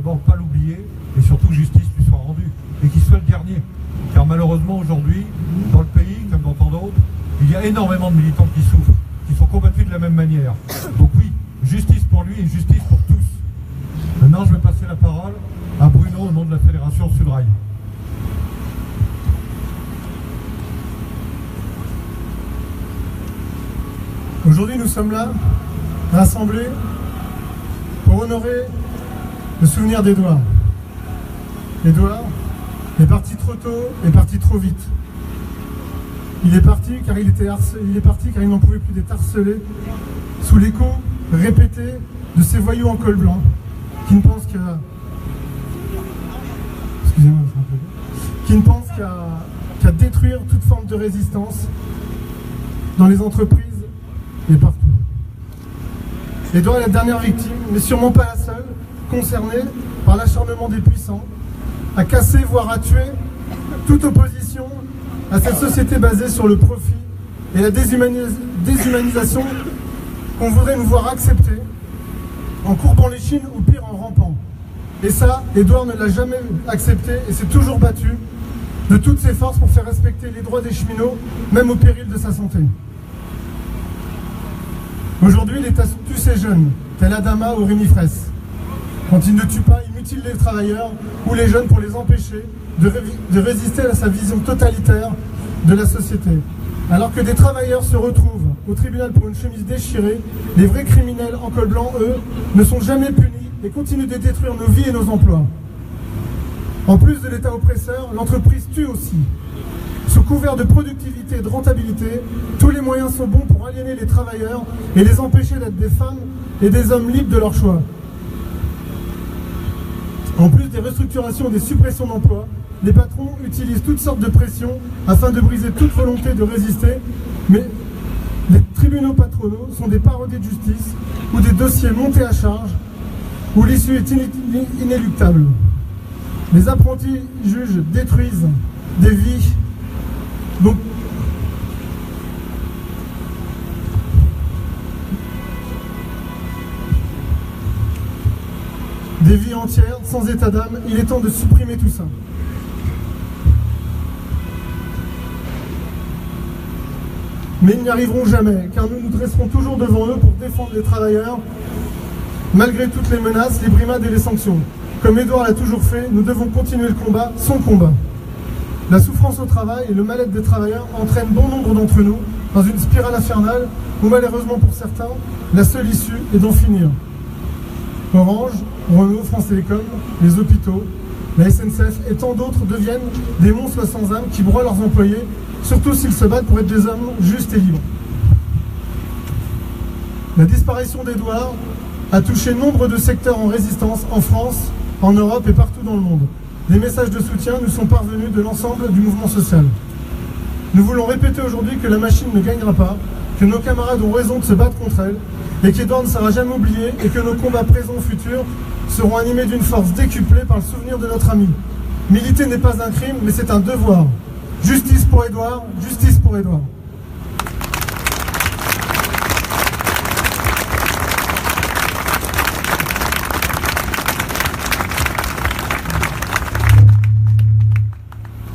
d'abord pas l'oublier et surtout que justice lui soit rendue et qu'il soit le dernier. Car malheureusement aujourd'hui, dans le pays, comme dans tant d'autres, il y a énormément de militants qui souffrent, qui sont combattus de la même manière. Donc oui, justice pour lui et justice pour tous. Maintenant, je vais passer la parole à Bruno au nom de la Fédération Sudrail. Aujourd'hui, nous sommes là, rassemblés, pour honorer le souvenir d'Édouard. Édouard est parti trop tôt, est parti trop vite. Il est parti car il n'en pouvait plus d'être harcelé sous l'écho répété de ces voyous en col blanc qui ne pensent qu'à détruire toute forme de résistance dans les entreprises et partout. Édouard est la dernière victime, mais sûrement pas la seule, concernée par l'acharnement des puissants, à casser, voire à tuer toute opposition à cette société basée sur le profit et la déshumanisation qu'on voudrait nous voir accepter en courbant les chines ou pire en rampant. Et ça, Édouard ne l'a jamais accepté et s'est toujours battu de toutes ses forces pour faire respecter les droits des cheminots, même au péril de sa santé. Aujourd'hui, l'État tue ces jeunes, tel Adama ou Rémi Fraisse. Quand il ne tue pas, il mutile les travailleurs ou les jeunes pour les empêcher de résister à sa vision totalitaire de la société. Alors que des travailleurs se retrouvent au tribunal pour une chemise déchirée, les vrais criminels en col blanc, eux, ne sont jamais punis et continuent de détruire nos vies et nos emplois. En plus de l'État oppresseur, l'entreprise tue aussi. Sous couvert de productivité et de rentabilité, tous les moyens sont bons pour aliéner les travailleurs et les empêcher d'être des femmes et des hommes libres de leur choix. En plus des restructurations et des suppressions d'emplois, les patrons utilisent toutes sortes de pressions afin de briser toute volonté de résister, mais les tribunaux patronaux sont des parodies de justice ou des dossiers montés à charge où l'issue est inéluctable. Les apprentis juges détruisent des vies, donc des vies entières, sans état d'âme. Il est temps de supprimer tout ça. Mais ils n'y arriveront jamais, car nous nous dresserons toujours devant eux pour défendre les travailleurs, malgré toutes les menaces, les brimades et les sanctions. Comme Édouard l'a toujours fait, nous devons continuer le combat, son combat. La souffrance au travail et le mal-être des travailleurs entraînent bon nombre d'entre nous dans une spirale infernale où malheureusement pour certains, la seule issue est d'en finir. Orange, Renault, France Télécom, les hôpitaux, la SNCF et tant d'autres deviennent des monstres sans âme qui broient leurs employés, surtout s'ils se battent pour être des hommes justes et libres. La disparition d'Édouard a touché nombre de secteurs en résistance en France, en Europe et partout dans le monde. Des messages de soutien nous sont parvenus de l'ensemble du mouvement social. Nous voulons répéter aujourd'hui que la machine ne gagnera pas, que nos camarades ont raison de se battre contre elle, et qu'Édouard ne sera jamais oublié, et que nos combats présents ou futurs seront animés d'une force décuplée par le souvenir de notre ami. Militer n'est pas un crime, mais c'est un devoir. Justice pour Édouard, justice pour Édouard.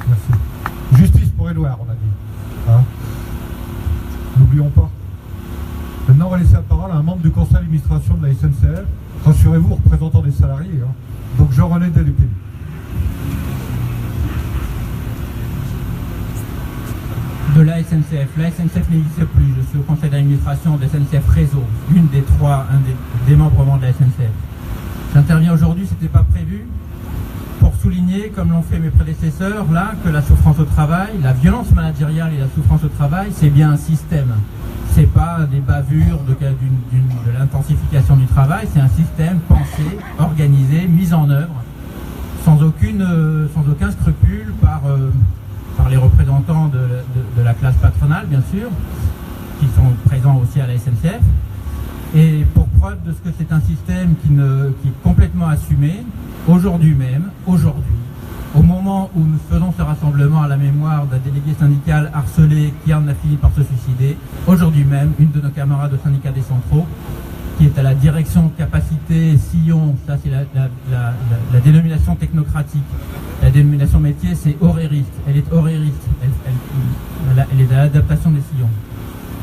Merci. Justice pour Édouard, on a dit. Hein, n'oublions pas. Maintenant, on va laisser la parole à un membre du conseil d'administration de la SNCF. Rassurez-vous, représentant des salariés. Hein. Donc, Jean-René Delépine. De la SNCF. La SNCF n'existe plus. Je suis au conseil d'administration de SNCF Réseau, un des membres de la SNCF. J'interviens aujourd'hui, ce n'était pas prévu, pour souligner, comme l'ont fait mes prédécesseurs, là, que la souffrance au travail, la violence managériale et la souffrance au travail, c'est bien un système. C'est pas des bavures de l'intensification du travail, c'est un système pensé, organisé, mis en œuvre, sans aucun scrupule par les représentants de la classe patronale, bien sûr, qui sont présents aussi à la SNCF. Et pour preuve de ce que c'est un système qui est complètement assumé, aujourd'hui, au moment où nous faisons ce rassemblement à la mémoire d'un délégué syndical harcelé qui en a fini par se suicider, aujourd'hui même, une de nos camarades au syndicat des centraux, qui est à la direction capacité sillon, ça c'est la dénomination technocratique. La dénomination métier, c'est horériste. Elle est horériste, elle est à l'adaptation des sillons.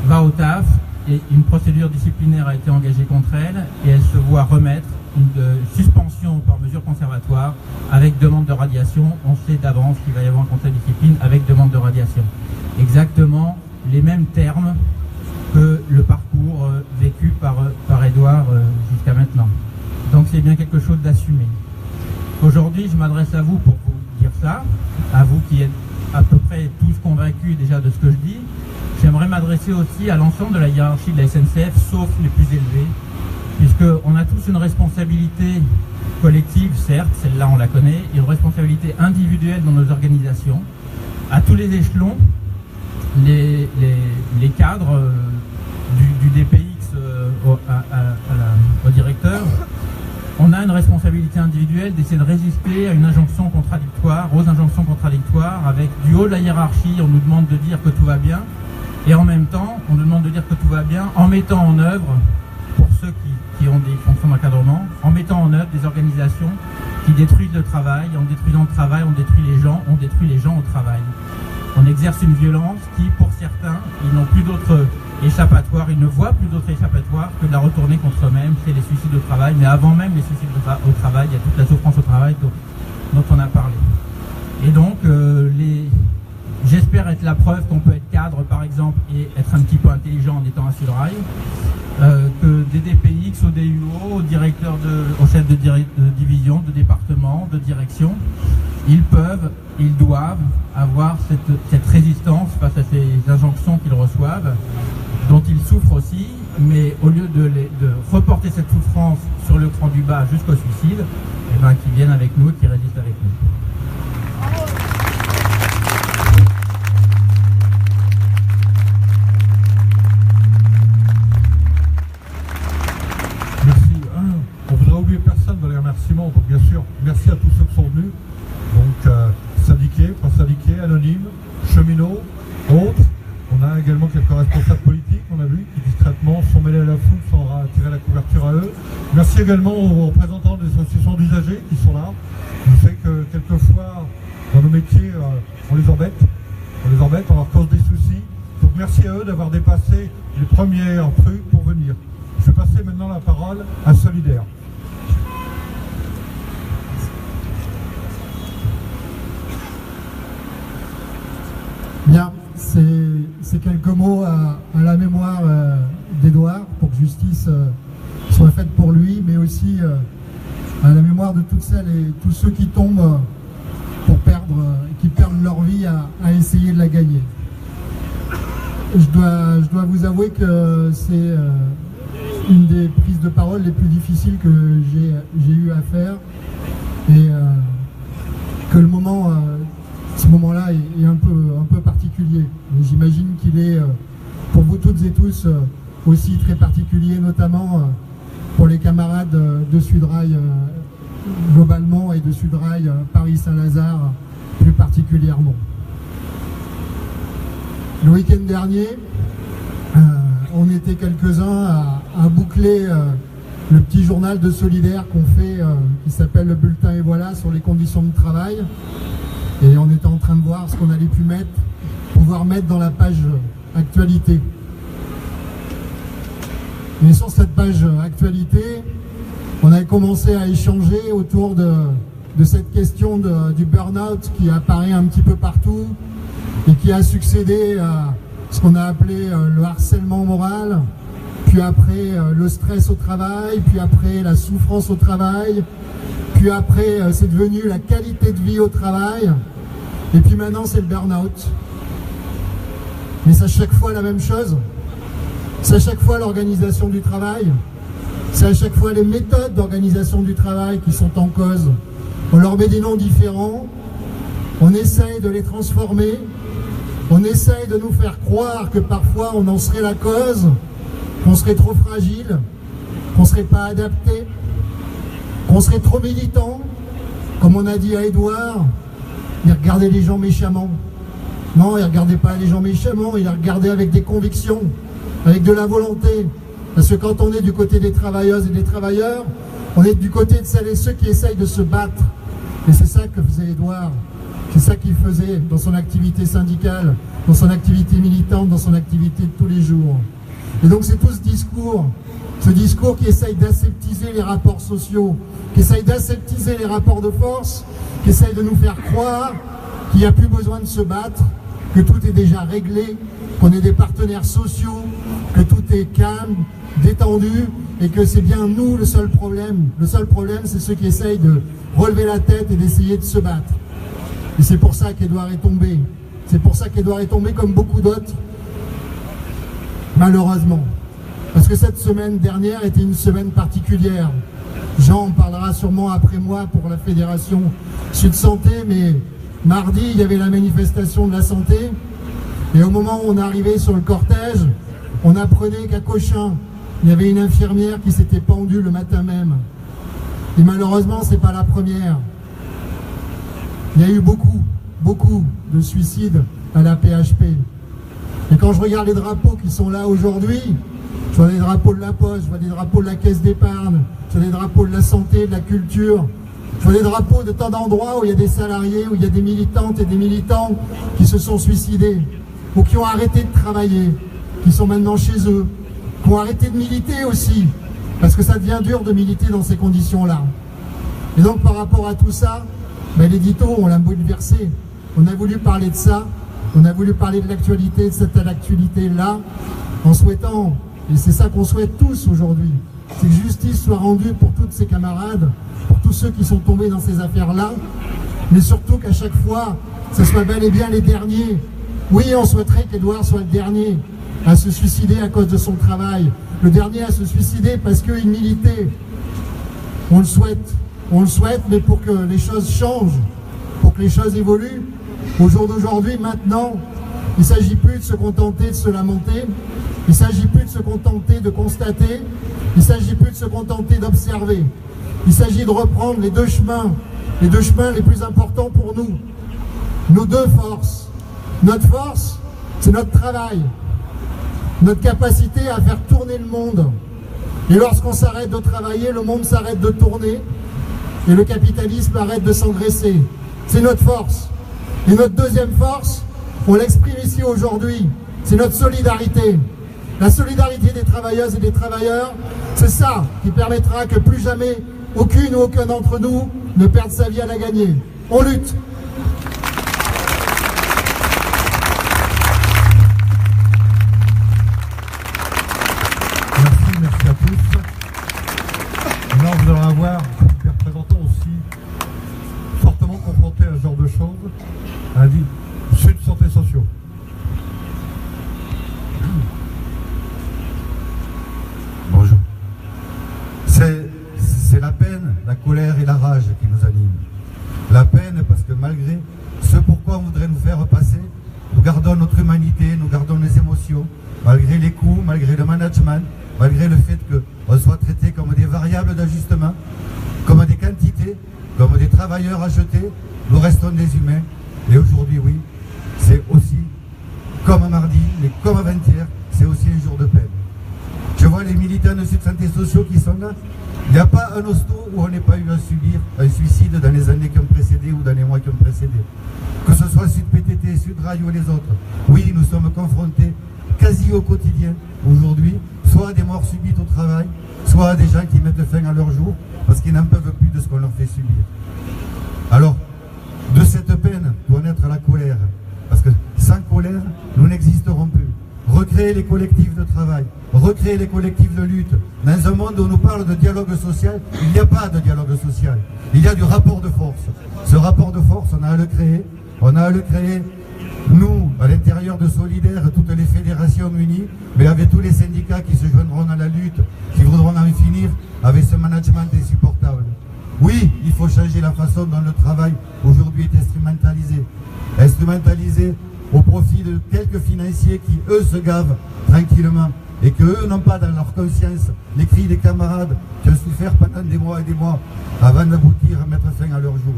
Va au taf, et une procédure disciplinaire a été engagée contre elle, et elle se voit remettre une suspension par mesure conservatoire avec demande de radiation. On sait d'avance qu'il va y avoir un conseil de discipline avec demande de radiation. Exactement les mêmes termes que le parcours vécu par Édouard jusqu'à maintenant. Donc c'est bien quelque chose d'assumé. Aujourd'hui, je m'adresse à vous pour vous dire ça, à vous qui êtes à peu près tous convaincus déjà de ce que je dis. J'aimerais m'adresser aussi à l'ensemble de la hiérarchie de la SNCF, sauf les plus élevés, puisqu'on a tous une responsabilité collective, certes, celle-là on la connaît, et une responsabilité individuelle dans nos organisations, à tous les échelons. Les cadres du DPX au directeur, on a une responsabilité individuelle d'essayer de résister à une injonction contradictoire, aux injonctions contradictoires, avec du haut de la hiérarchie, on nous demande de dire que tout va bien, et en même temps, on nous demande de dire que tout va bien en mettant en œuvre, pour ceux qui ont des fonctions d'encadrement, en mettant en œuvre des organisations qui détruisent le travail. En détruisant le travail, on détruit les gens au travail. On exerce une violence qui, pour certains, ils n'ont plus d'autre échappatoire, ils ne voient plus d'autre échappatoire que de la retourner contre eux-mêmes, c'est les suicides au travail. Mais avant même les suicides au travail, il y a toute la souffrance au travail dont on a parlé. Et donc, j'espère être la preuve qu'on peut être cadre, par exemple, et être un petit peu intelligent en étant assis le rail, que des DPX, au DUO, aux directeurs, aux chefs de division, de département, de direction, ils doivent avoir cette résistance face à ces injonctions qu'ils reçoivent, dont ils souffrent aussi, mais au lieu de reporter cette souffrance sur le cran du bas jusqu'au suicide, eh ben, qu'ils viennent avec nous, qu'ils résistent avec nous. On ne voudrait oublier personne dans les remerciements, donc bien sûr, merci à tous ceux qui sont venus, donc syndiqués, pas syndiqués, anonymes, cheminots, autres. On a également quelques responsables politiques, on a vu, qui discrètement sont mêlés à la foule sans tirer la couverture à eux. Merci également aux représentants des associations d'usagers qui sont là. Je sais que quelquefois, dans nos métiers, on les embête, on leur cause des soucis. Donc merci à eux d'avoir dépassé les premiers trucs pour venir. Je vais passer maintenant la parole à Solidaire. Bien, c'est quelques mots à la mémoire d'Édouard, pour que justice soit faite pour lui, mais aussi à la mémoire de toutes celles et tous ceux qui tombent qui perdent leur vie à essayer de la gagner. Je dois vous avouer que c'est une des prises de parole les plus difficiles que j'ai eu à faire, et que ce moment-là est un peu particulier. J'imagine qu'il est pour vous toutes et tous aussi très particulier, notamment pour les camarades de Sudrail globalement et de Sudrail Paris-Saint-Lazare plus particulièrement. Le week-end dernier, on était quelques-uns à boucler le petit journal de Solidaire qu'on fait, qui s'appelle le bulletin Et voilà, sur les conditions de travail. Et on était en train de voir ce qu'on allait pouvoir mettre dans la page actualité. Et sur cette page actualité, on avait commencé à échanger autour de cette question du burn-out qui apparaît un petit peu partout et qui a succédé à ce qu'on a appelé le harcèlement moral, puis après le stress au travail, puis après la souffrance au travail, puis après c'est devenu la qualité de vie au travail, et puis maintenant c'est le burn-out. Mais c'est à chaque fois la même chose, c'est à chaque fois l'organisation du travail, c'est à chaque fois les méthodes d'organisation du travail qui sont en cause. On leur met des noms différents, on essaye de les transformer, on essaye de nous faire croire que parfois on en serait la cause, qu'on serait trop fragile, qu'on ne serait pas adapté, qu'on serait trop militant. Comme on a dit à Édouard, il regardait les gens méchamment. Non, il ne regardait pas les gens méchamment, il les regardait avec des convictions, avec de la volonté, Parce que quand on est du côté des travailleuses et des travailleurs, on est du côté de celles et ceux qui essayent de se battre. Et c'est ça que faisait Édouard. C'est ça qu'il faisait dans son activité syndicale, dans son activité militante, dans son activité de tous les jours. Et donc c'est tout ce discours qui essaye d'aseptiser les rapports sociaux, qui essaye d'aseptiser les rapports de force, qui essaye de nous faire croire qu'il n'y a plus besoin de se battre, que tout est déjà réglé, qu'on est des partenaires sociaux, que tout est calme, détendu, et que c'est bien nous le seul problème. Le seul problème, c'est ceux qui essayent de relever la tête et d'essayer de se battre. Et c'est pour ça qu'Édouard est tombé. C'est pour ça qu'Édouard est tombé comme beaucoup d'autres, malheureusement. Parce que cette semaine dernière était une semaine particulière. Jean en parlera sûrement après moi pour la Fédération Sud Santé, mais mardi, il y avait la manifestation de la santé. Et au moment où on est arrivé sur le cortège, on apprenait qu'à Cochin, il y avait une infirmière qui s'était pendue le matin même. Et malheureusement, c'est pas la première. Il y a eu beaucoup de suicides à la PHP. Et quand je regarde les drapeaux qui sont là aujourd'hui, je vois les drapeaux de la Poste, je vois les drapeaux de la Caisse d'épargne, je vois les drapeaux de la santé, de la culture, je vois les drapeaux de tant d'endroits où il y a des salariés, où il y a des militantes et des militants qui se sont suicidés, ou qui ont arrêté de travailler, qui sont maintenant chez eux, qui ont arrêté de militer aussi, parce que ça devient dur de militer dans ces conditions-là. Et donc par rapport à tout ça, l'édito, on l'a bouleversé. On a voulu parler de ça, on a voulu parler de l'actualité, de cette actualité-là, en souhaitant, et c'est ça qu'on souhaite tous aujourd'hui, c'est que justice soit rendue pour tous ces camarades, pour tous ceux qui sont tombés dans ces affaires-là, mais surtout qu'à chaque fois, ce soit bel et bien les derniers. Oui, on souhaiterait qu'Édouard soit le dernier à se suicider à cause de son travail, le dernier à se suicider parce qu'il militait. On le souhaite, mais pour que les choses changent, pour que les choses évoluent, au jour d'aujourd'hui, maintenant, il ne s'agit plus de se contenter de se lamenter, il ne s'agit plus de se contenter de constater, il ne s'agit plus de se contenter d'observer. Il s'agit de reprendre les deux chemins les plus importants pour nous. Nos deux forces. Notre force, c'est notre travail, notre capacité à faire tourner le monde. Et lorsqu'on s'arrête de travailler, le monde s'arrête de tourner et le capitalisme arrête de s'engraisser. C'est notre force. Et notre deuxième force, on l'exprime ici aujourd'hui, c'est notre solidarité. La solidarité des travailleuses et des travailleurs, c'est ça qui permettra que plus jamais aucune ou aucun d'entre nous ne perde sa vie à la gagner. On lutte. Merci à tous. Maintenant, vous allez avoir des représentants aussi fortement confrontés à ce genre de choses, à dit Sud Santé Sociaux. Bonjour. C'est la peine, la colère et la rage qui nous animent. La peine parce que malgré ce pourquoi on voudrait nous faire passer, nous gardons notre humanité, nous gardons les émotions, malgré les coûts, malgré le management, malgré le fait qu'on soit traité comme des variables d'ajustement, comme des quantités, comme des travailleurs à jeter, nous restons des humains. Et aujourd'hui, oui, c'est aussi, comme mardi, mais comme avant-hier, c'est aussi un jour de peine. Je vois les militants de Sud Santé Sociaux qui sont là. Il n'y a pas un hosto où on n'ait pas eu à subir un suicide dans les années qui ont précédé ou dans les mois qui ont précédé. Que ce soit Sud PTT, Sud Rail ou les autres. Oui, nous sommes confrontés quasi au quotidien aujourd'hui, soit à des morts subites au travail, soit à des gens qui mettent fin à leur jour parce qu'ils n'en peuvent plus de ce qu'on leur fait subir. Alors, de cette peine doit naître la colère, parce que sans colère, nous n'existerons plus. Recréer les collectifs de travail, recréer les collectifs de lutte. Dans un monde où on nous parle de dialogue social, il n'y a pas de dialogue social. Il y a du rapport de force. Ce rapport de force, on a à le créer. On a à le créer, nous, à l'intérieur de Solidaire, toutes les fédérations unies, mais avec tous les syndicats qui se joindront à la lutte, qui voudront en finir avec ce management insupportable. Oui, il faut changer la façon dont le travail aujourd'hui est instrumentalisé. Instrumentalisé au profit de quelques financiers qui, eux, se gavent tranquillement et qu'eux n'ont pas dans leur conscience les cris des camarades qui ont souffert pendant des mois et des mois avant d'aboutir à mettre fin à leur jour.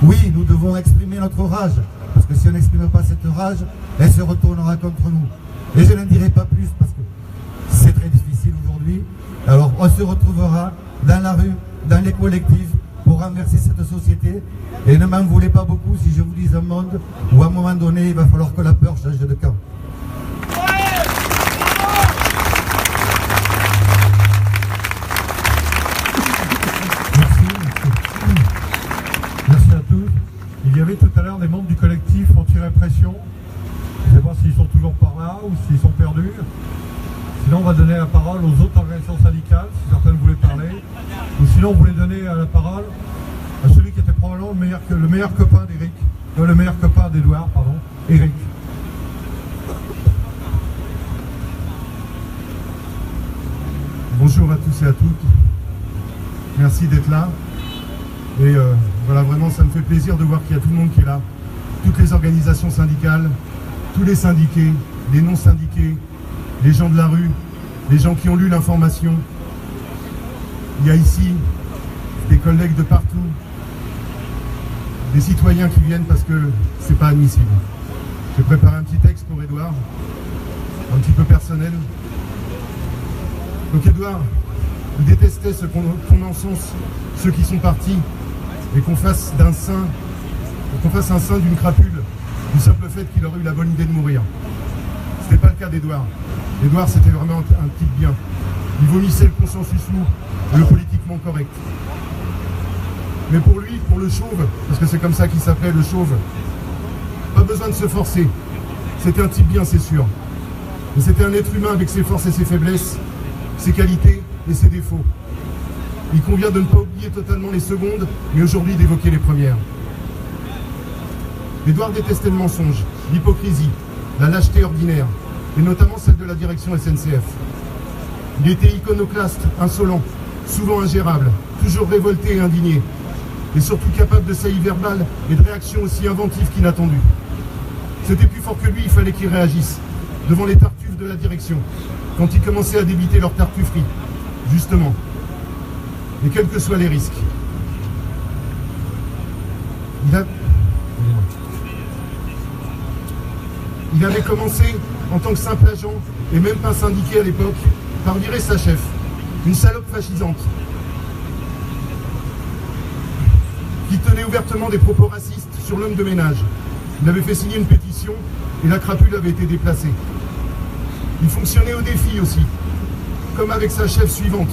Oui, nous devons exprimer notre rage, parce que si on n'exprime pas cette rage, elle se retournera contre nous. Et je n'en dirai pas plus parce que c'est très difficile aujourd'hui. aujourd'hui. Alors on se retrouvera dans la rue, dans les collectifs, pour renverser cette société. Et ne m'en voulez pas beaucoup si je vous dis un monde où à un moment donné, il va falloir que la peur change de camp. Merci à tous. Il y avait tout à l'heure des membres du collectif anti-répression. Je ne sais pas s'ils sont toujours par là ou s'ils sont perdus. Sinon, on va donner la parole aux autres organisations syndicales, si certaines voulaient parler. Ou sinon, on voulait donner la parole à celui qui était probablement le meilleur copain d'Éric. Le meilleur copain d'Edouard, pardon, Éric. Bonjour à tous et à toutes. Merci d'être là. Et voilà, vraiment, ça me fait plaisir de voir qu'il y a tout le monde qui est là. Toutes les organisations syndicales, tous les syndiqués, les non-syndiqués, les gens de la rue, les gens qui ont lu l'information. Il y a ici des collègues de partout, des citoyens qui viennent parce que c'est pas admissible. J'ai préparé un petit texte pour Edouard, un petit peu personnel. Donc Edouard, il détestait ce qu'on encense ceux qui sont partis et qu'on fasse d'un saint, un saint d'une crapule, du simple fait qu'il aurait eu la bonne idée de mourir. Ce n'était pas le cas d'Edouard. Edouard, c'était vraiment un type bien. Il vomissait le consensus lourd et le politiquement correct. Mais pour lui, pour le chauve, parce que c'est comme ça qu'il s'appelait, le chauve, pas besoin de se forcer. C'était un type bien, c'est sûr. Mais c'était un être humain avec ses forces et ses faiblesses, ses qualités et ses défauts. Il convient de ne pas oublier totalement les secondes, mais aujourd'hui d'évoquer les premières. Édouard détestait le mensonge, l'hypocrisie, la lâcheté ordinaire, et notamment celle de la direction SNCF. Il était iconoclaste, insolent, souvent ingérable, toujours révolté et indigné, et surtout capable de saillies verbales et de réactions aussi inventives qu'inattendues. C'était plus fort que lui, il fallait qu'il réagisse, devant les tartuffes de la direction, quand ils commençaient à débiter leur tartufferie, justement, et quels que soient les risques. Il avait commencé en tant que simple agent, et même pas syndiqué à l'époque, par virer sa chef, une salope fascisante, qui tenait ouvertement des propos racistes sur l'homme de ménage. Il avait fait signer une pétition, et la crapule avait été déplacée. Il fonctionnait au défi aussi, comme avec sa chef suivante,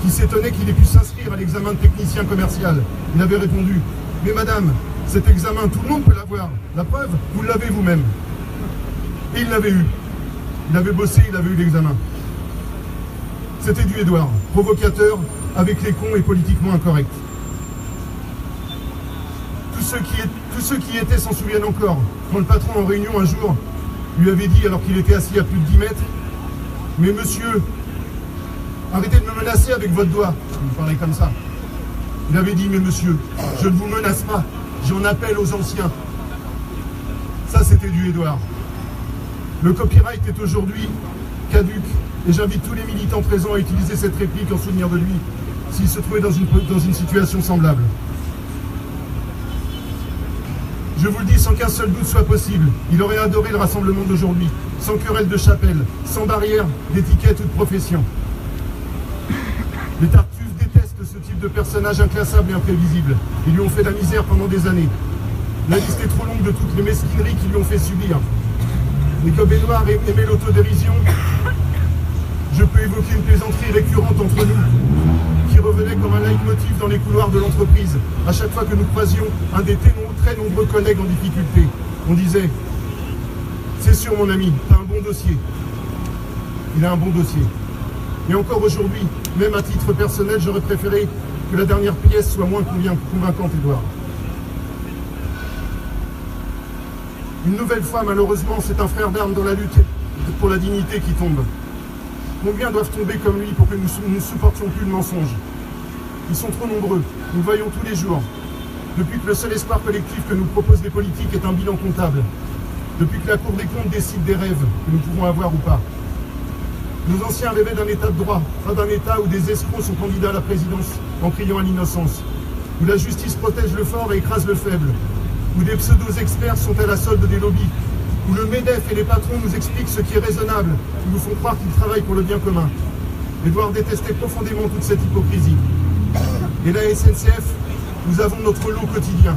qui s'étonnait qu'il ait pu s'inscrire à l'examen de technicien commercial. Il avait répondu « Mais madame, cet examen, tout le monde peut l'avoir. La preuve, vous l'avez vous-même. » Et il l'avait eu. Il avait bossé, il avait eu l'examen. C'était du Édouard, provocateur, avec les cons et politiquement incorrect. Tous ceux qui y étaient s'en souviennent encore. Quand le patron en réunion un jour lui avait dit, alors qu'il était assis à plus de 10 mètres, « Mais monsieur, arrêtez de me menacer avec votre doigt. » Il parlait comme ça. Il avait dit, « Mais monsieur, je ne vous menace pas, j'en appelle aux anciens. » Ça, c'était du Édouard. Le copyright est aujourd'hui caduc, et j'invite tous les militants présents à utiliser cette réplique en souvenir de lui, s'il se trouvait dans une situation semblable. Je vous le dis sans qu'un seul doute soit possible, il aurait adoré le rassemblement d'aujourd'hui, sans querelle de chapelle, sans barrière d'étiquette ou de profession. Les Tartuffes détestent ce type de personnage inclassable et imprévisible. Ils lui ont fait la misère pendant des années. La liste est trop longue de toutes les mesquineries qu'ils lui ont fait subir. Et comme Édouard aimait l'autodérision, je peux évoquer une plaisanterie récurrente entre nous, qui revenait comme un leitmotiv dans les couloirs de l'entreprise, à chaque fois que nous croisions un des très nombreux collègues en difficulté. On disait « C'est sûr mon ami, t'as un bon dossier. » Il a un bon dossier. Et encore aujourd'hui, même à titre personnel, j'aurais préféré que la dernière pièce soit moins convaincante, Édouard. Une nouvelle fois, malheureusement, c'est un frère d'armes dans la lutte pour la dignité qui tombe. Combien doivent tomber comme lui pour que nous ne supportions plus le mensonge? Ils sont trop nombreux, nous le voyons tous les jours. Depuis que le seul espoir collectif que nous proposent les politiques est un bilan comptable. Depuis que la Cour des comptes décide des rêves que nous pouvons avoir ou pas. Nos anciens rêvaient d'un état de droit, pas d'un état où des escrocs sont candidats à la présidence en criant à l'innocence, où la justice protège le fort et écrase le faible, où des pseudo-experts sont à la solde des lobbies, où le MEDEF et les patrons nous expliquent ce qui est raisonnable, où nous font croire qu'ils travaillent pour le bien commun. Édouard détestait profondément toute cette hypocrisie. Et la SNCF, nous avons notre lot quotidien.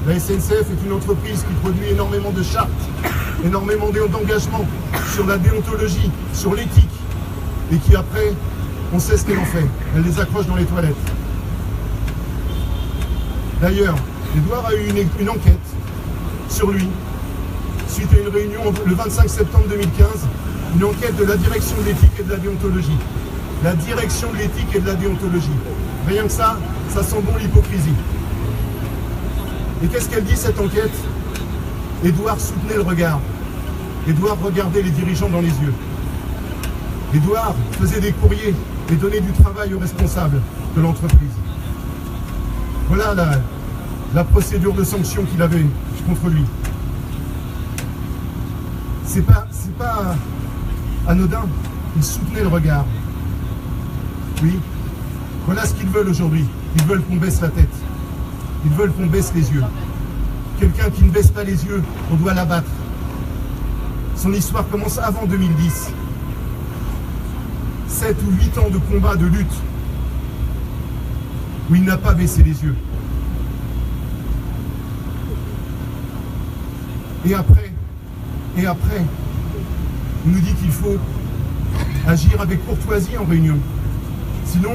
La SNCF est une entreprise qui produit énormément de chartes, énormément d'engagements sur la déontologie, sur l'éthique, et qui après, on sait ce qu'elle en fait. Elle les accroche dans les toilettes. D'ailleurs, Édouard a eu une enquête sur lui, suite à une réunion le 25 septembre 2015, une enquête de la direction de l'éthique et de la déontologie. La direction de l'éthique et de la déontologie. Rien que ça, ça sent bon l'hypocrisie. Et qu'est-ce qu'elle dit cette enquête? Édouard soutenait le regard. Édouard regardait les dirigeants dans les yeux. Édouard faisait des courriers et donnait du travail aux responsables de l'entreprise. Voilà la procédure de sanction qu'il avait contre lui. C'est pas anodin. Il soutenait le regard. Oui, voilà ce qu'ils veulent aujourd'hui. Ils veulent qu'on baisse la tête. Ils veulent qu'on baisse les yeux. Quelqu'un qui ne baisse pas les yeux, on doit l'abattre. Son histoire commence avant 2010. 7 ou 8 ans de combat, de lutte, où il n'a pas baissé les yeux. Et après, il nous dit qu'il faut agir avec courtoisie en réunion. Sinon,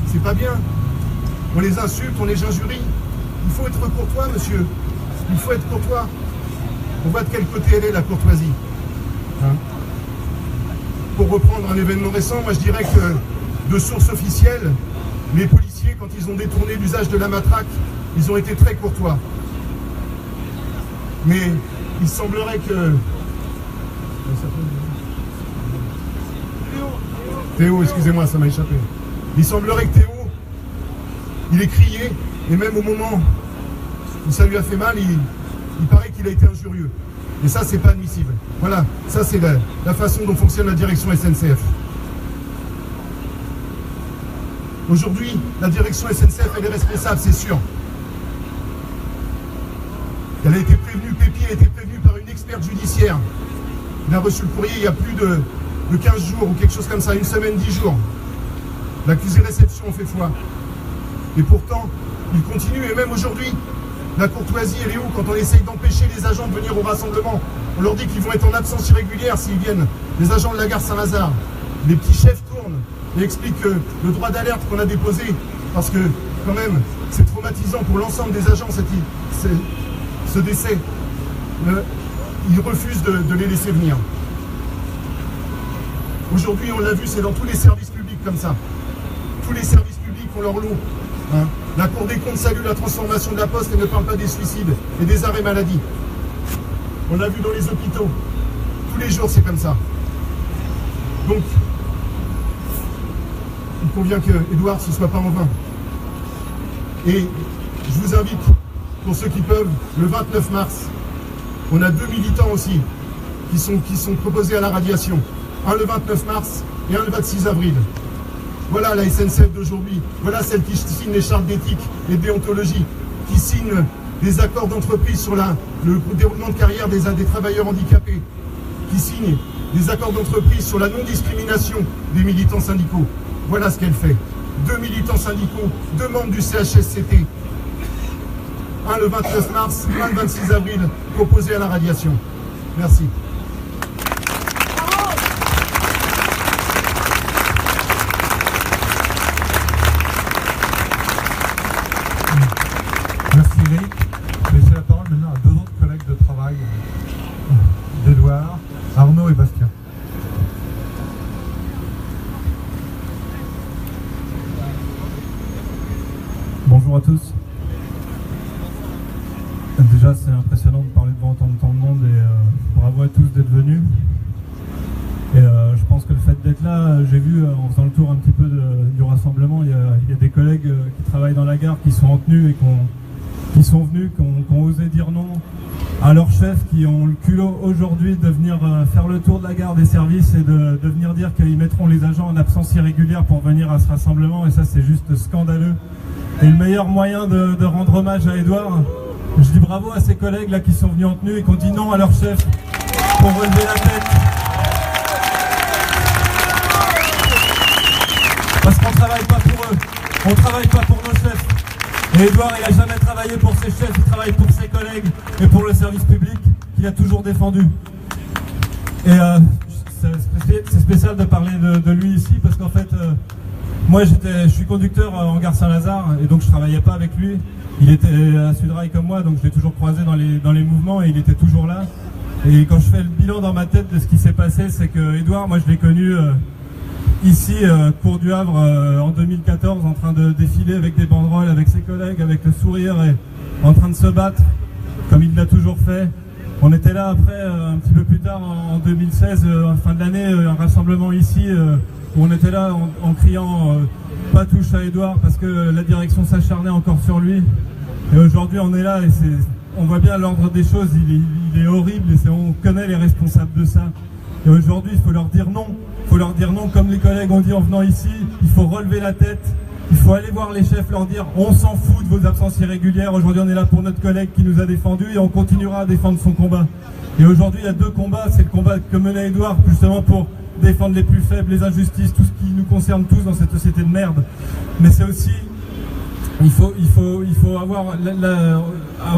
c'est pas bien. On les insulte, on les injurie. Il faut être courtois, monsieur. Il faut être courtois. On voit de quel côté elle est, la courtoisie. Hein? Pour reprendre un événement récent, moi je dirais que, de sources officielles, les policiers, quand ils ont détourné l'usage de la matraque, ils ont été très courtois. Mais il semblerait que... Théo, excusez-moi, ça m'a échappé. Il semblerait que Théo, il ait crié, et même au moment où ça lui a fait mal, il paraît qu'il a été injurieux. Et ça, c'est pas admissible. Voilà, ça c'est la façon dont fonctionne la direction SNCF. Aujourd'hui, la direction SNCF, elle est responsable, c'est sûr. Elle a été prévenue, Pépi a été prévenue par une experte judiciaire. Il a reçu le courrier il y a plus de 15 jours ou quelque chose comme ça, une semaine, 10 jours. L'accusé-réception fait foi. Et pourtant, il continue, et même aujourd'hui, la courtoisie, elle est où quand on essaye d'empêcher les agents de venir au rassemblement? On leur dit qu'ils vont être en absence irrégulière s'ils viennent. Les agents de la gare Saint-Lazare, les petits chefs tournent et expliquent que le droit d'alerte qu'on a déposé, parce que quand même, c'est traumatisant pour l'ensemble des agents, ce décès, ils refusent de les laisser venir. Aujourd'hui, on l'a vu, c'est dans tous les services publics comme ça. Tous les services publics ont leur lot. Hein. La Cour des comptes salue la transformation de la Poste et ne parle pas des suicides et des arrêts maladie. On l'a vu dans les hôpitaux. Tous les jours, c'est comme ça. Donc, il convient que Édouard ne soit pas en vain. Et je vous invite, pour ceux qui peuvent, le 29 mars, on a 2 militants aussi qui sont proposés à la radiation. Un le 29 mars et un le 26 avril. Voilà la SNCF d'aujourd'hui. Voilà celle qui signe les chartes d'éthique et de déontologie, qui signe des accords d'entreprise sur le déroulement de carrière des travailleurs handicapés, qui signe des accords d'entreprise sur la non-discrimination des militants syndicaux. Voilà ce qu'elle fait. 2 militants syndicaux, 2 membres du CHSCT. Un le 29 mars, un le 26 avril, proposés à la radiation. Merci. Merci Eric. Je vais laisser la parole maintenant à 2 autres collègues de travail d'Édouard, Arnaud et Bastien. Bonjour à tous. Déjà, c'est impressionnant de parler devant tant de monde et bravo à tous d'être venus. Et je pense que le fait d'être là, j'ai vu en faisant le tour un petit peu du rassemblement, il y a des collègues qui travaillent dans la gare qui sont en tenue et qui sont venus, qui ont osé dire non à leurs chefs, qui ont le culot aujourd'hui de venir faire le tour de la gare des services et de venir dire qu'ils mettront les agents en absence irrégulière pour venir à ce rassemblement. Et ça, c'est juste scandaleux. Et le meilleur moyen de rendre hommage à Édouard, je dis bravo à ces collègues là qui sont venus en tenue et qui ont dit non à leur chef pour relever la tête. Parce qu'on ne travaille pas pour eux, on ne travaille pas pour nos chefs. Et Edouard, il n'a jamais travaillé pour ses chefs, il travaille pour ses collègues et pour le service public qu'il a toujours défendu. Et c'est spécial de parler de lui ici parce qu'en fait, moi je suis conducteur en gare Saint-Lazare et donc je ne travaillais pas avec lui. Il était à Sudrail comme moi, donc je l'ai toujours croisé dans les mouvements et il était toujours là. Et quand je fais le bilan dans ma tête de ce qui s'est passé, c'est que Edouard, moi je l'ai connu ici, Cours du Havre, en 2014, en train de défiler avec des banderoles, avec ses collègues, avec le sourire et en train de se battre, comme il l'a toujours fait. On était là après, un petit peu plus tard, en 2016, en fin de l'année, un rassemblement ici, où on était là en criant pas touche à Edouard, parce que la direction s'acharnait encore sur lui. Et aujourd'hui, on est là et on voit bien l'ordre des choses, il est horrible et on connaît les responsables de ça. Et aujourd'hui, il faut leur dire non. Il faut leur dire non, comme les collègues ont dit en venant ici. Il faut relever la tête. Il faut aller voir les chefs, leur dire on s'en fout de vos absences irrégulières. Aujourd'hui, on est là pour notre collègue qui nous a défendus et on continuera à défendre son combat. Et aujourd'hui, il y a deux combats. C'est le combat que menait Edouard, justement pour défendre les plus faibles, les injustices, tout ce qui nous concerne tous dans cette société de merde. Mais c'est aussi... Il faut avoir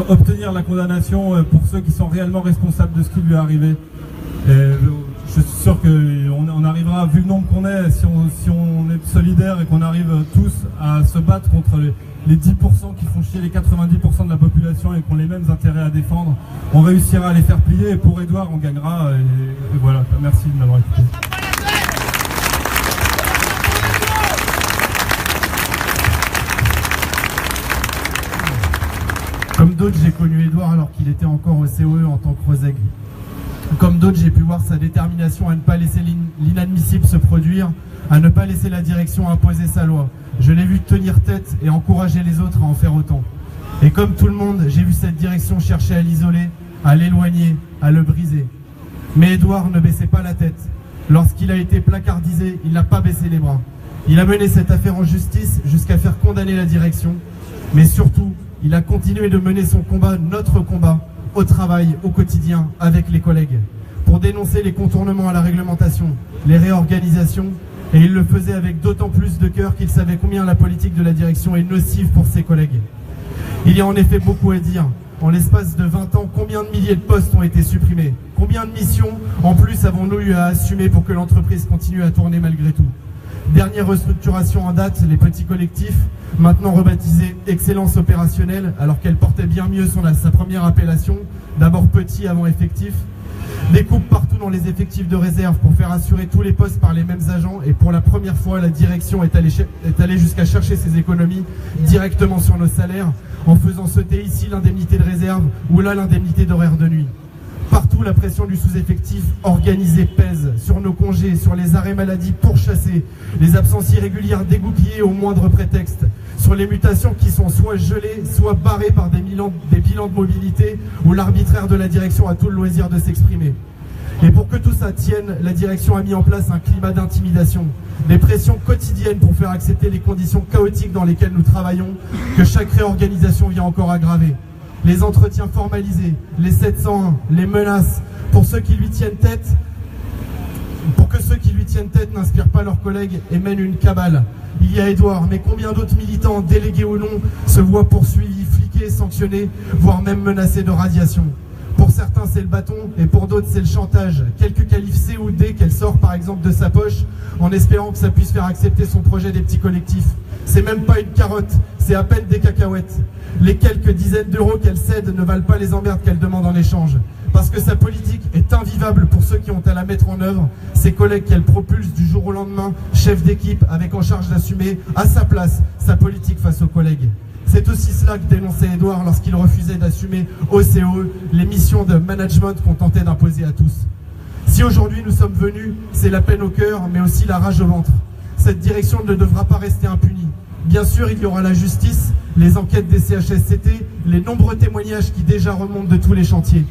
obtenir la condamnation pour ceux qui sont réellement responsables de ce qui lui est arrivé. Et je suis sûr qu'on arrivera, vu le nombre qu'on est, si on est solidaires et qu'on arrive tous à se battre contre les 10% qui font chier les 90% de la population et qui ont les mêmes intérêts à défendre, on réussira à les faire plier et pour Edouard on gagnera. Et voilà, merci de m'avoir écouté. Comme d'autres, j'ai connu Edouard alors qu'il était encore au COE en tant que Roseg. Comme d'autres, j'ai pu voir sa détermination à ne pas laisser l'inadmissible se produire, à ne pas laisser la direction imposer sa loi. Je l'ai vu tenir tête et encourager les autres à en faire autant. Et comme tout le monde, j'ai vu cette direction chercher à l'isoler, à l'éloigner, à le briser. Mais Edouard ne baissait pas la tête. Lorsqu'il a été placardisé, il n'a pas baissé les bras. Il a mené cette affaire en justice jusqu'à faire condamner la direction. Mais surtout, il a continué de mener son combat, notre combat, au travail, au quotidien, avec les collègues, pour dénoncer les contournements à la réglementation, les réorganisations, et il le faisait avec d'autant plus de cœur qu'il savait combien la politique de la direction est nocive pour ses collègues. Il y a en effet beaucoup à dire. En l'espace de 20 ans, combien de milliers de postes ont été supprimés? Combien de missions en plus avons-nous eu à assumer pour que l'entreprise continue à tourner malgré tout? Dernière restructuration en date, les petits collectifs, maintenant rebaptisés Excellence opérationnelle, alors qu'elle portait bien mieux sa première appellation, d'abord petit avant effectif. Des coupes partout dans les effectifs de réserve pour faire assurer tous les postes par les mêmes agents, et pour la première fois, la direction est allée jusqu'à chercher ses économies directement sur nos salaires, en faisant sauter ici l'indemnité de réserve ou là l'indemnité d'horaire de nuit. Partout, la pression du sous-effectif organisé pèse sur nos congés, sur les arrêts maladie pourchassés, les absences irrégulières dégoupillées au moindre prétexte, sur les mutations qui sont soit gelées, soit barrées par des bilans de mobilité où l'arbitraire de la direction a tout le loisir de s'exprimer. Et pour que tout ça tienne, la direction a mis en place un climat d'intimidation, des pressions quotidiennes pour faire accepter les conditions chaotiques dans lesquelles nous travaillons, que chaque réorganisation vient encore aggraver. Les entretiens formalisés, les 701, les menaces, pour que ceux qui lui tiennent tête n'inspirent pas leurs collègues et mènent une cabale. Il y a Edouard, mais combien d'autres militants, délégués ou non, se voient poursuivis, fliqués, sanctionnés, voire même menacés de radiation. Pour certains, c'est le bâton, et pour d'autres, c'est le chantage. Quelques qualifs C ou D qu'elle sort par exemple de sa poche, en espérant que ça puisse faire accepter son projet des petits collectifs. C'est même pas une carotte, c'est à peine des cacahuètes. Les quelques dizaines d'euros qu'elle cède ne valent pas les emmerdes qu'elle demande en échange. Parce que sa politique est invivable pour ceux qui ont à la mettre en œuvre, ses collègues qu'elle propulse du jour au lendemain, chef d'équipe avec en charge d'assumer à sa place sa politique face aux collègues. C'est aussi cela que dénonçait Edouard lorsqu'il refusait d'assumer au COE les missions de management qu'on tentait d'imposer à tous. Si aujourd'hui nous sommes venus, c'est la peine au cœur, mais aussi la rage au ventre. Cette direction ne devra pas rester impunie. Bien sûr, il y aura la justice, les enquêtes des CHSCT, les nombreux témoignages qui déjà remontent de tous les chantiers.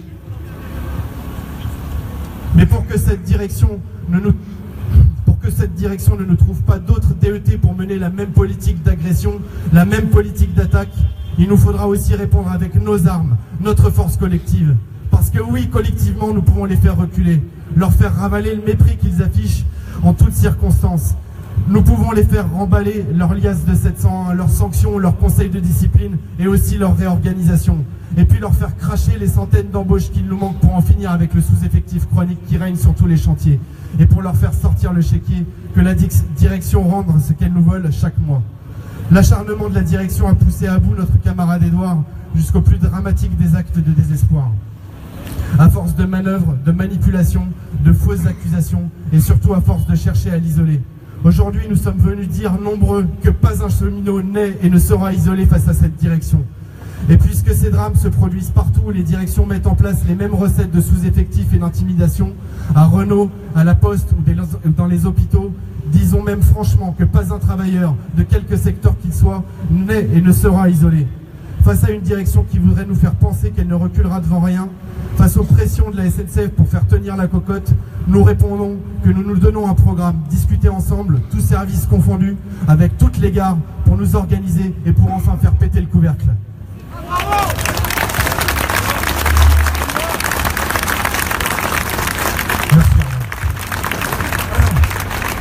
Mais pour que cette direction ne nous trouve pas d'autres DET pour mener la même politique d'agression, la même politique d'attaque, il nous faudra aussi répondre avec nos armes, notre force collective. Parce que oui, collectivement, nous pouvons les faire reculer, leur faire ravaler le mépris qu'ils affichent en toutes circonstances. nous pouvons les faire remballer leur liasse de 701, leurs sanctions, leurs conseils de discipline et aussi leur réorganisation. Et puis leur faire cracher les centaines d'embauches qu'il nous manque pour en finir avec le sous-effectif chronique qui règne sur tous les chantiers. Et pour leur faire sortir le chéquier que la direction rende ce qu'elle nous vole chaque mois. L'acharnement de la direction a poussé à bout notre camarade Édouard jusqu'au plus dramatique des actes de désespoir. À force de manœuvres, de manipulations, de fausses accusations et surtout à force de chercher à l'isoler. Aujourd'hui, nous sommes venus dire nombreux que pas un cheminot n'est et ne sera isolé face à cette direction. Et puisque ces drames se produisent partout, les directions mettent en place les mêmes recettes de sous-effectifs et d'intimidation, à Renault, à la Poste ou dans les hôpitaux, disons même franchement que pas un travailleur, de quelque secteur qu'il soit, n'est et ne sera isolé. Face à une direction qui voudrait nous faire penser qu'elle ne reculera devant rien, face aux pressions de la SNCF pour faire tenir la cocotte, nous répondons que nous nous donnons un programme, discuter ensemble, tous services confondus, avec toutes les gares, pour nous organiser et pour enfin faire péter le couvercle. Merci.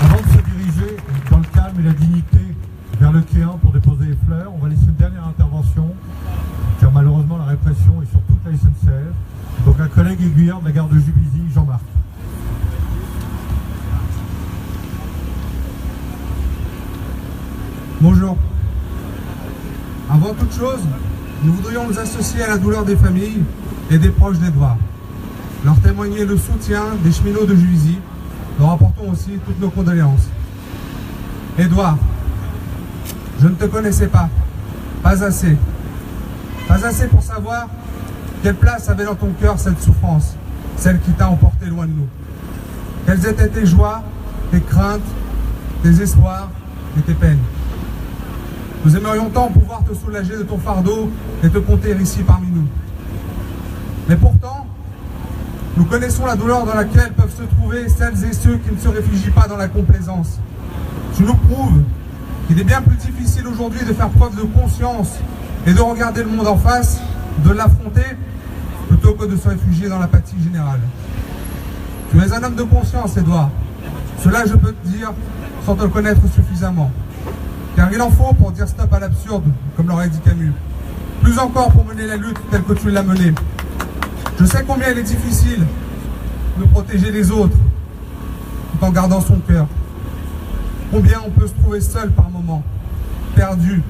Avant de se diriger dans le calme et la dignité vers le quai 1 pour déposer les fleurs, on va laisser une dernière intervention, car malheureusement la répression est sur toute la SNCF. Donc un collègue aiguilleur de la gare de Juvisy, Jean-Marc. Bonjour. Avant toute chose, nous voudrions nous associer à la douleur des familles et des proches d'Édouard. Leur témoigner le soutien des cheminots de Juvisy. Nous rapportons aussi toutes nos condoléances. Édouard, je ne te connaissais pas. Pas assez. Pas assez pour savoir quelle place avait dans ton cœur cette souffrance, celle qui t'a emporté loin de nous. Quelles étaient tes joies, tes craintes, tes espoirs et tes peines. Nous aimerions tant pouvoir te soulager de ton fardeau et te compter ici parmi nous. Mais pourtant, nous connaissons la douleur dans laquelle peuvent se trouver celles et ceux qui ne se réfugient pas dans la complaisance. Tu nous prouves qu'il est bien plus difficile aujourd'hui de faire preuve de conscience et de regarder le monde en face, de l'affronter, plutôt que de se réfugier dans l'apathie générale. Tu es un homme de conscience, Édouard. Cela, je peux te dire sans te le connaître suffisamment. Car il en faut pour dire stop à l'absurde, comme l'aurait dit Camus. Plus encore pour mener la lutte telle que tu l'as menée. Je sais combien il est difficile de protéger les autres tout en gardant son cœur. Combien on peut se trouver seul par moments, perdu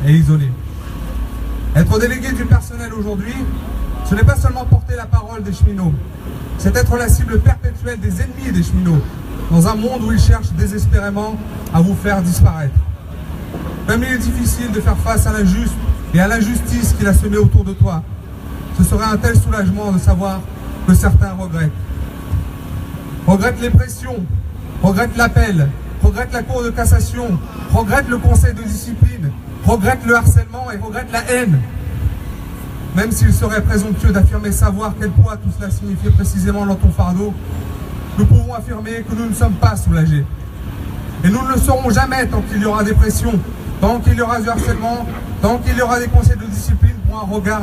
et isolé. Être délégué du personnel aujourd'hui, ce n'est pas seulement porter la parole des cheminots, c'est être la cible perpétuelle des ennemis des cheminots, dans un monde où ils cherchent désespérément à vous faire disparaître. Même il est difficile de faire face à l'injuste et à l'injustice qu'il a semée autour de toi. Ce serait un tel soulagement de savoir que certains regrettent. Regrettent les pressions, regrettent l'appel, regrettent la Cour de cassation, regrettent le Conseil de discipline, regrettent le harcèlement et regrettent la haine. Même s'il serait présomptueux d'affirmer savoir quel poids tout cela signifiait précisément dans ton fardeau, nous pouvons affirmer que nous ne sommes pas soulagés. Et nous ne le serons jamais tant qu'il y aura des pressions, tant qu'il y aura du harcèlement, tant qu'il y aura des conseils de discipline pour un regard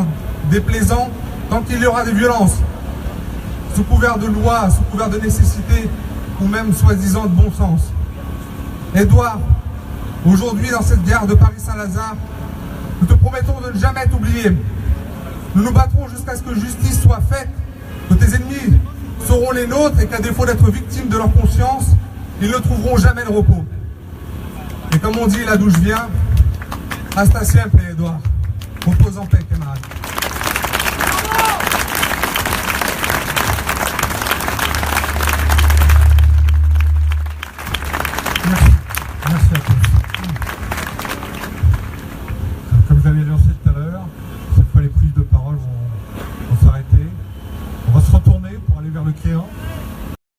déplaisant, tant qu'il y aura des violences, sous couvert de loi, sous couvert de nécessité, ou même soi-disant de bon sens. Édouard, aujourd'hui dans cette gare de Paris-Saint-Lazare, nous te promettons de ne jamais t'oublier. Nous nous battrons jusqu'à ce que justice soit faite, que tes ennemis seront les nôtres et qu'à défaut d'être victimes de leur conscience, ils ne trouveront jamais le repos. Et comme on dit là d'où je viens, hasta siempre, Édouard. Repose en paix, camarade. Merci à tous. Comme je l'avais annoncé tout à l'heure, cette fois les prises de parole vont s'arrêter. On va se retourner pour aller vers le quai 1.